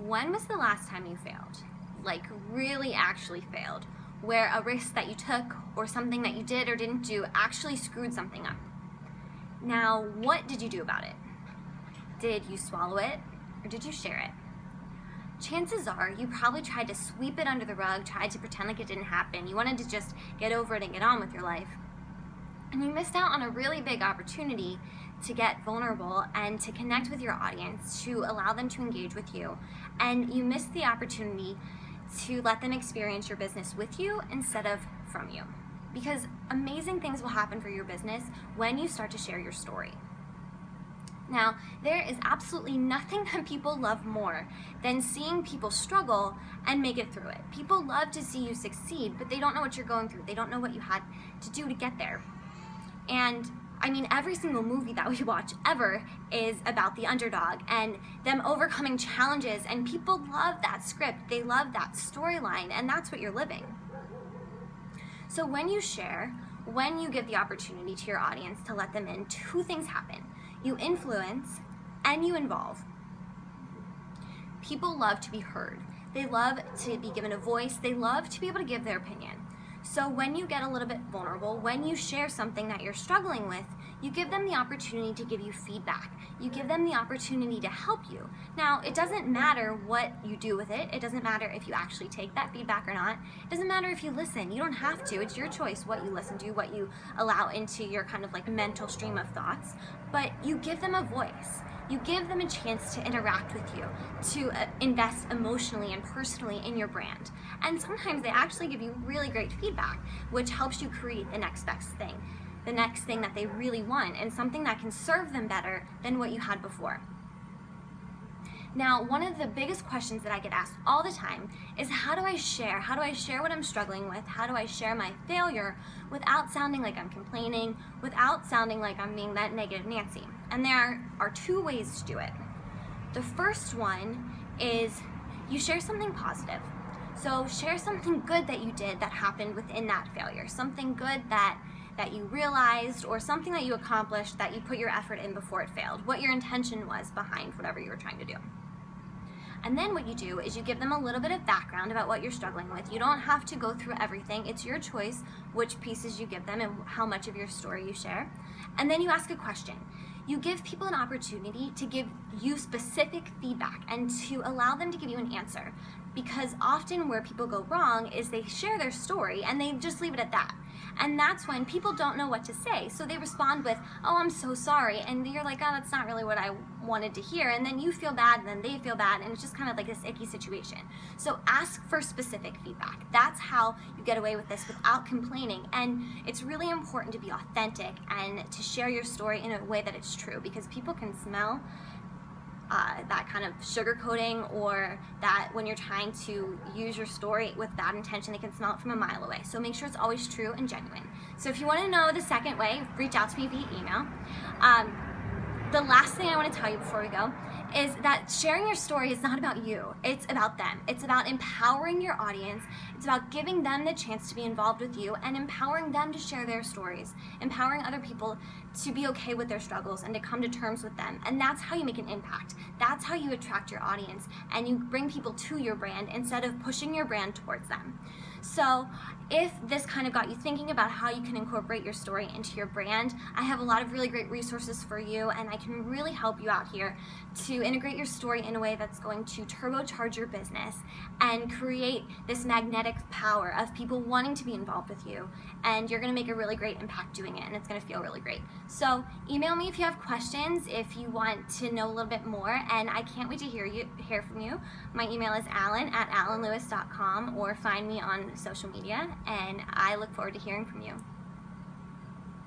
When was the last time you failed? Like really actually failed, where a risk that you took or something that you did or didn't do actually screwed something up. Now, what did you do about it? Did you swallow it or did you share it? Chances are you probably tried to sweep it under the rug, tried to pretend like it didn't happen. You wanted to just get over it and get on with your life. And you missed out on a really big opportunity to get vulnerable and to connect with your audience, to allow them to engage with you. And you missed the opportunity to let them experience your business with you instead of from you. Because amazing things will happen for your business when you start to share your story. Now, there is absolutely nothing that people love more than seeing people struggle and make it through it. People love to see you succeed, but they don't know what you're going through. They don't know what you had to do to get there. And I mean, every single movie that we watch ever is about the underdog and them overcoming challenges, and people love that script. They love that storyline, and that's what you're living. So when you share, when you give the opportunity to your audience to let them in, two things happen. You influence and you involve. People love to be heard. They love to be given a voice. They love to be able to give their opinion. So when you get a little bit vulnerable, when you share something that you're struggling with, you give them the opportunity to give you feedback. You give them the opportunity to help you. Now, it doesn't matter what you do with it. It doesn't matter if you actually take that feedback or not. It doesn't matter if you listen. You don't have to. It's your choice what you listen to, what you allow into your kind of like mental stream of thoughts. But you give them a voice. You give them a chance to interact with you, to invest emotionally and personally in your brand. And sometimes they actually give you really great feedback, which helps you create the next best thing, the next thing that they really want, and something that can serve them better than what you had before. Now, one of the biggest questions that I get asked all the time is, how do I share? How do I share what I'm struggling with? How do I share my failure without sounding like I'm complaining, without sounding like I'm being that negative Nancy? And there are two ways to do it. The first one is you share something positive. So share something good that you did that happened within that failure, something good that you realized, or something that you accomplished that you put your effort in before it failed, what your intention was behind whatever you were trying to do. And then what you do is you give them a little bit of background about what you're struggling with. You don't have to go through everything. It's your choice which pieces you give them and how much of your story you share. And then you ask a question. You give people an opportunity to give you specific feedback and to allow them to give you an answer. Because often where people go wrong is they share their story and they just leave it at that. And that's when people don't know what to say. So they respond with, "Oh, I'm so sorry." And you're like, "Oh, that's not really what I wanted to hear." And then you feel bad and then they feel bad, and it's just kind of like this icky situation. So ask for specific feedback. That's how you get away with this without complaining. And it's really important to be authentic and to share your story in a way that it's true, because people can smell that kind of sugarcoating, or that when you're trying to use your story with bad intention, they can smell it from a mile away. So make sure it's always true and genuine. So if you want to know the second way, reach out to me via email. The last thing I want to tell you before we go is that sharing your story is not about you. It's about them. It's about empowering your audience. It's about giving them the chance to be involved with you and empowering them to share their stories, empowering other people to be okay with their struggles and to come to terms with them. And that's how you make an impact. That's how you attract your audience and you bring people to your brand instead of pushing your brand towards them. So if this kind of got you thinking about how you can incorporate your story into your brand, I have a lot of really great resources for you, and I can really help you out here to integrate your story in a way that's going to turbocharge your business and create this magnetic power of people wanting to be involved with you. And you're going to make a really great impact doing it, and it's going to feel really great. So email me if you have questions, if you want to know a little bit more, and I can't wait to hear from you. My email is allyn@allynlewis.com, or find me on social media, and I look forward to hearing from you.